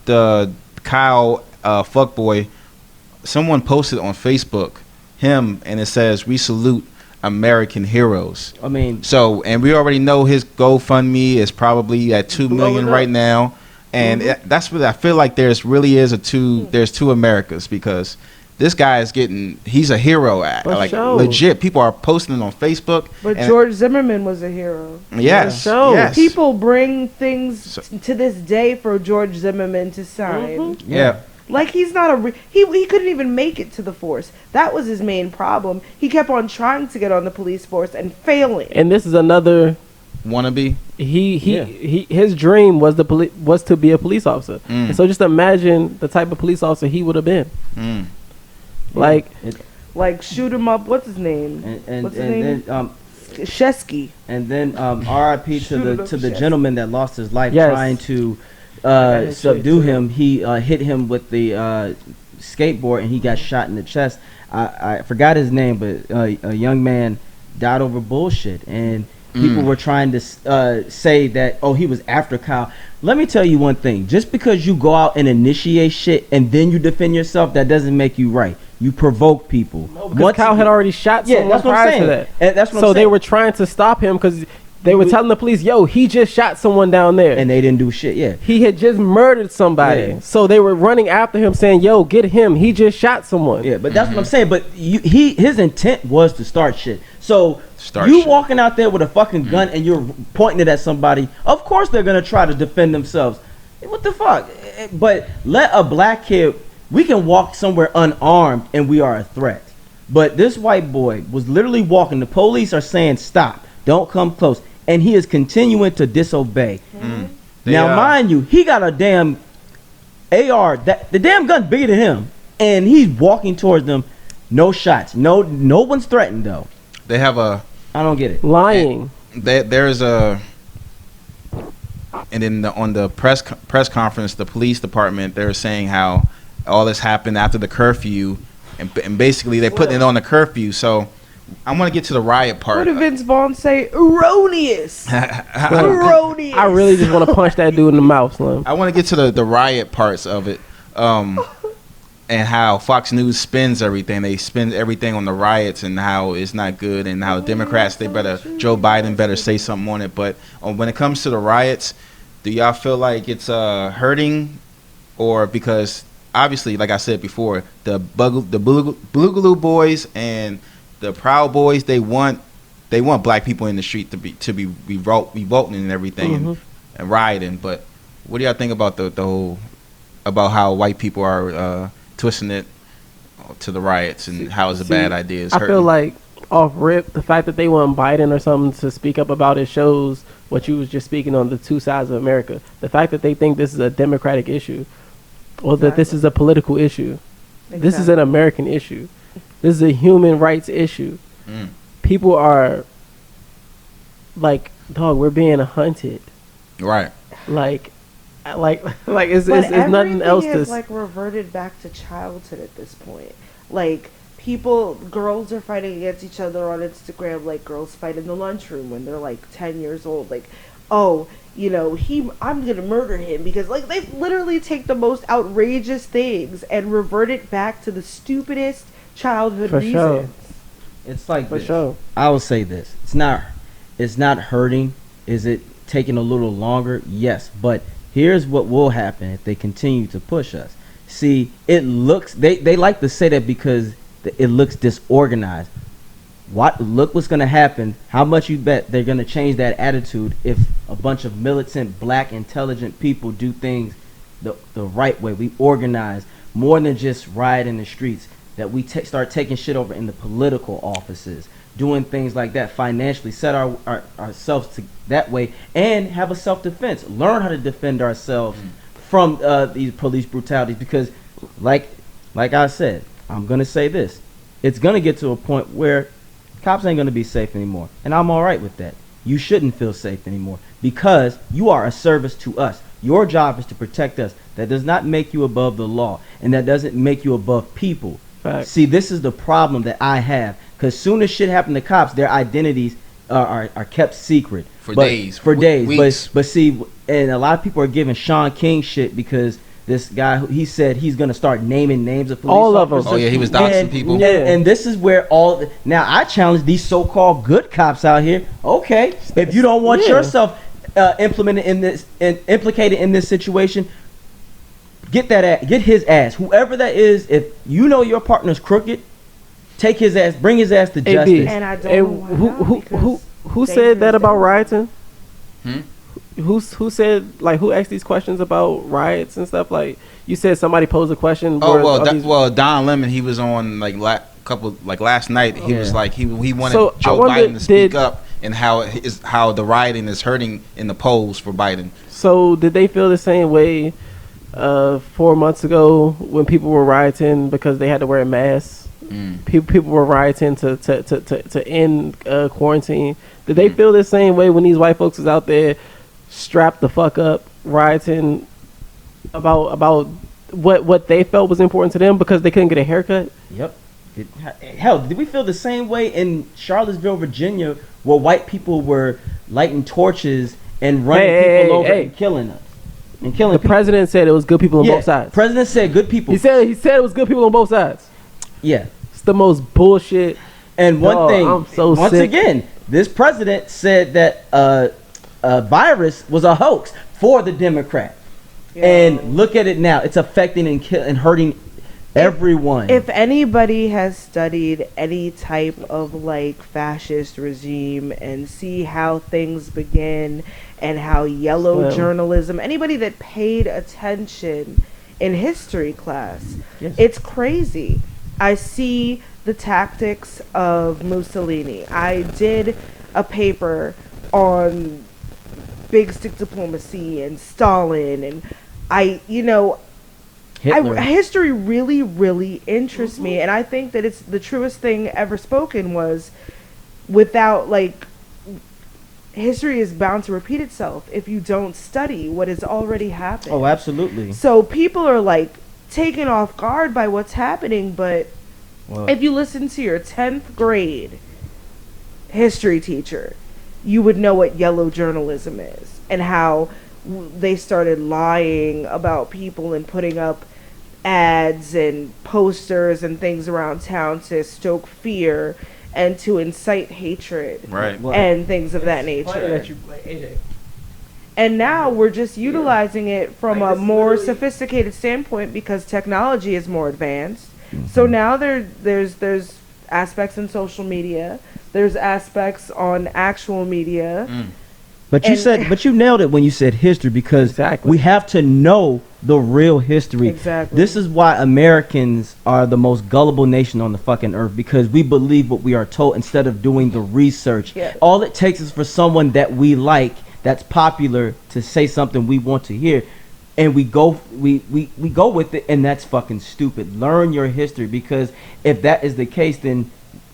the Kyle fuckboy, someone posted on Facebook him, and it says, "We salute American heroes." I mean, so, and we already know his GoFundMe is probably at 2 million right now, and that's what I feel like. There's two Americas, because this guy is he's a hero legit. People are posting it on Facebook. But George Zimmerman was a hero. Yes, yes. People bring things to this day for George Zimmerman to sign. Yeah. Like, he's not he couldn't even make it to the force. That was his main problem. He kept on trying to get on the police force and failing. And this is another wannabe. His dream was was to be a police officer. And so just imagine the type of police officer he would have been. Like shoot him up. What's his name? What's his name? Then, Sheskey. And then R.I.P. to the gentleman that lost his life trying to subdue him. He hit him with the skateboard, and he got shot in the chest. I forgot his name, but a young man died over bullshit, and people were trying to say that, oh, he was after Kyle. Let me tell you one thing: just because you go out and initiate shit and then you defend yourself, that doesn't make you right. You provoke people. No, because Kyle had already shot someone that's what I'm saying. To that. And that's what so I'm saying. They were trying to stop him because they were telling the police, yo, he just shot someone down there. And they didn't do shit, He had just murdered somebody. Yeah. So they were running after him saying, yo, get him. He just shot someone. Yeah, but that's what I'm saying. But his intent was to start shit. So walking out there with a fucking gun and you're pointing it at somebody, of course they're going to try to defend themselves. What the fuck? But let a black kid... We can walk somewhere unarmed and we are a threat. But this white boy was literally walking. The police are saying, stop, don't come close. And he is continuing to disobey. Now, mind you, he got a damn AR. The damn gun's bigger than him. And he's walking towards them. No shots. No one's threatened, though. They have I don't get it. Lying. There's a... And then on the press conference, the police department, they were saying how all this happened after the curfew, and basically they're putting it on the curfew. So I want to get to the riot part. What did Vince Vaughn say? Erroneous. Erroneous. I really just want to punch that dude in the mouth, Slim. I want to get to the riot parts of it, and how Fox News spins everything. They spin everything on the riots and how it's not good, and how Democrats, Joe Biden better say something on it. But when it comes to the riots, do y'all feel like it's hurting, or because obviously, like I said before, the Boogaloo boys and the Proud Boys, they want black people in the street to be revolting and everything and rioting. But what do y'all think about the whole about how white people are twisting it to the riots and how it's a bad idea? I feel like off rip, the fact that they want Biden or something to speak up about it shows what you was just speaking on, the two sides of America. The fact that they think this is a democratic issue. Or that this is a political issue. Exactly. This is an American issue. This is a human rights issue. People are like, dog, we're being hunted. Right. Like it's nothing else to. It's like reverted back to childhood at this point. Like, girls are fighting against each other on Instagram, like girls fight in the lunchroom when they're like 10 years old. Like, oh, I'm gonna murder him, because like they literally take the most outrageous things and revert it back to the stupidest childhood reasons. Sure. It's like for sure. I will say this: it's not hurting. Is it taking a little longer? Yes, but here's what will happen if they continue to push us. See, it looks they like to say that because it looks disorganized. Look what's going to happen. How much you bet they're going to change that attitude if a bunch of militant, black, intelligent people do things the right way. We organize more than just riot in the streets, that we start taking shit over in the political offices, doing things like that financially, set ourselves to that way, and have a self-defense. Learn how to defend ourselves from these police brutalities, because like I said, I'm going to say this. It's going to get to a point where cops ain't going to be safe anymore. And I'm all right with that. You shouldn't feel safe anymore because you are a service to us. Your job is to protect us. That does not make you above the law, and that doesn't make you above people. Fact. See, this is the problem that I have, because soon as shit happen to cops, their identities are kept secret. For days. Weeks. But see, and a lot of people are giving Sean King shit because this guy who he said he's gonna start naming names of police All of them. officers. Oh yeah, he was doxing people. Yeah. And this is where now I challenge these so-called good cops out here. Okay, if you don't want yourself implicated in this situation, get his ass, whoever that is. If you know your partner's crooked, take his ass, bring his ass to justice. And I don't know who said that about rioting? Hmm? Who said, like, who asked these questions about riots and stuff? Like, you said somebody posed a question. Don Lemon, he was on like last night. He was like he wanted Joe Biden to speak up and how the rioting is hurting in the polls for Biden. So did they feel the same way 4 months ago when people were rioting because they had to wear a mask? People were rioting to end quarantine. Did they feel the same way when these white folks was out there strapped the fuck up rioting about what they felt was important to them because they couldn't get a haircut? Yep. Hell, did we feel the same way in Charlottesville, Virginia, where white people were lighting torches and running people over and killing us? And killing the president said it was good people on both sides. President said good people. He said it was good people on both sides. Yeah. It's the most bullshit. And one thing, I'm so once sick. again, this president said that a virus was a hoax for the Democrat. Yeah. And look at it now. It's affecting and hurting everyone. If anybody has studied any type of like fascist regime and see how things begin and how yellow journalism, anybody that paid attention in history class, it's crazy. I see the tactics of Mussolini. I did a paper on big stick diplomacy and Stalin, and history really, really interests me, and I think that it's the truest thing ever spoken. Was without history is bound to repeat itself if you don't study what has already happened. Oh, absolutely. So people are taken off guard by what's happening, but if you listen to your 10th grade history teacher, you would know what yellow journalism is and how they started lying about people and putting up ads and posters and things around town to stoke fear and to incite hatred, and things of that nature. And now we're just utilizing it from a more sophisticated standpoint because technology is more advanced. Mm-hmm. So now there's aspects in social media, there's aspects on actual media. But you nailed it when you said history, because we have to know the real history. Exactly. This is why Americans are the most gullible nation on the fucking earth, because we believe what we are told instead of doing the research. Yeah. All it takes is for someone that we like, that's popular, to say something we want to hear, and we go with it, and that's fucking stupid. Learn your history, because if that is the case, then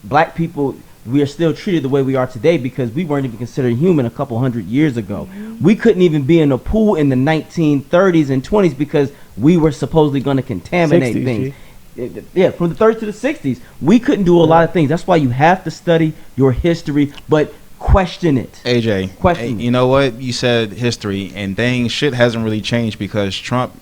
black people, we are still treated the way we are today because we weren't even considered human a couple hundred years ago. Mm-hmm. We couldn't even be in a pool in the 1930s and 20s because we were supposedly going to contaminate 60s, things. Yeah, from the 30s to the 60s. We couldn't do a lot of things. That's why you have to study your history, but question it. AJ, question you know what? You said history, and dang, shit hasn't really changed because Trump,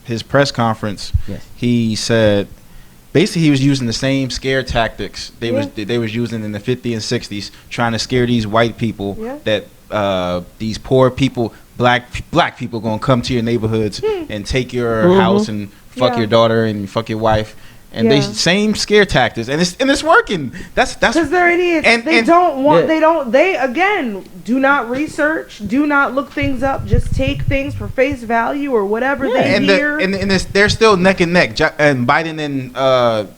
his press conference, he said, basically, he was using the same scare tactics they was using in the 50s and 60s, trying to scare these white people that these poor people, black people, gonna come to your neighborhoods and take your house and fuck your daughter and fuck your wife, and they same scare tactics, and it's working. That's because they're idiots. And they again do not research, do not look things up, just take things for face value or whatever they hear. They're still neck and neck, and Biden and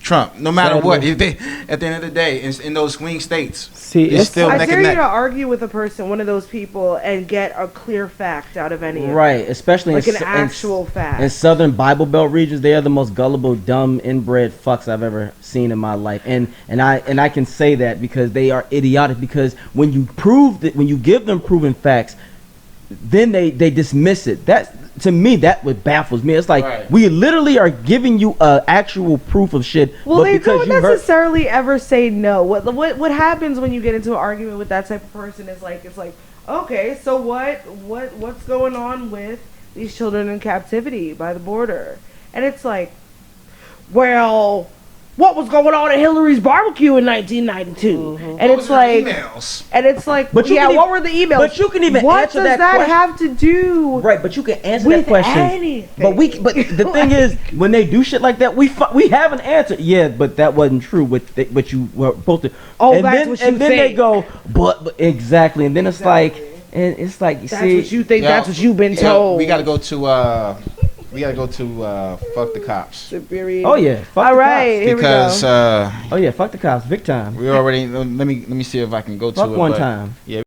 Trump, no matter what. If they, at the end of the day, in those swing states, it's still neck and neck. I dare you to argue with a person, one of those people, and get a clear fact out of any of it. Especially an actual fact. In southern Bible Belt regions, they are the most gullible, dumb, inbred fucks I've ever seen in my life, and I can say that because they are idiotic. Because when you give them proven facts, then they dismiss it. To me, that what baffles me. It's like we literally are giving you actual proof of shit. Well, but they because don't necessarily ever say no. What happens when you get into an argument with that type of person is it's like, okay, so what's going on with these children in captivity by the border. And it's like, well, what was going on at Hillary's barbecue in 1992? And it's like, But you yeah, can what even- were the emails? but you can even what answer does that that question. have to do Right, but you can answer with that question. anything? But the thing is, when they do shit like that, we have an answer. Yeah, but that wasn't true. What you were supposed to. Oh, and that's then, what you and then they think. go, but exactly, and then it's like, and it's like, you That's see, what you think. Yo, That's what you've been yo, told. We gotta go to fuck the cops. Superior. oh yeah, fuck All the right, cops. here Because Oh yeah, fuck the cops, big time. we already let me see if I can go to Fuck it. one but- time. Yeah,